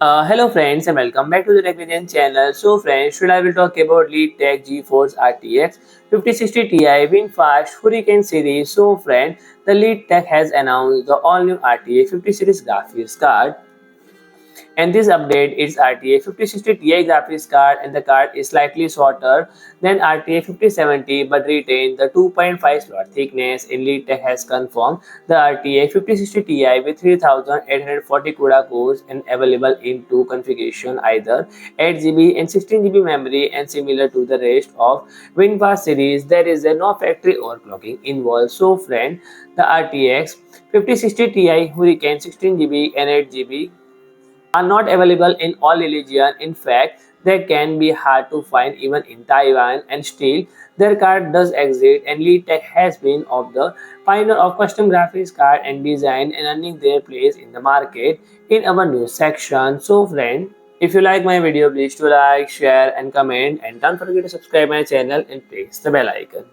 Hello friends and welcome back to the Technician channel. So friends, today I will talk about LEADTEK GeForce RTX 5060 Ti WinFast Hurricane series. So friend, the LEADTEK has announced the all-new RTX 50 series graphics card, and this update is RTX 5060 Ti graphics card, and the card is slightly shorter than RTX 5070 but retain the 2.5 slot thickness. In LEADTEK has confirmed the RTX 5060 Ti with 3840 CUDA cores and available in two configuration, either 8GB and 16GB memory, and similar to the rest of WinFast series there is a no factory overclocking involved. So friend, the RTX 5060 Ti Hurricane 16GB and 8GB are not available in all regions. In fact, they can be hard to find even in Taiwan, and still their card does exist, and LEADTEK has been of the pioneer of custom graphics card and design and earning their place in the market in our news section. So friend, if you like my video, please to like, share and comment, and don't forget to subscribe my channel and press the bell icon.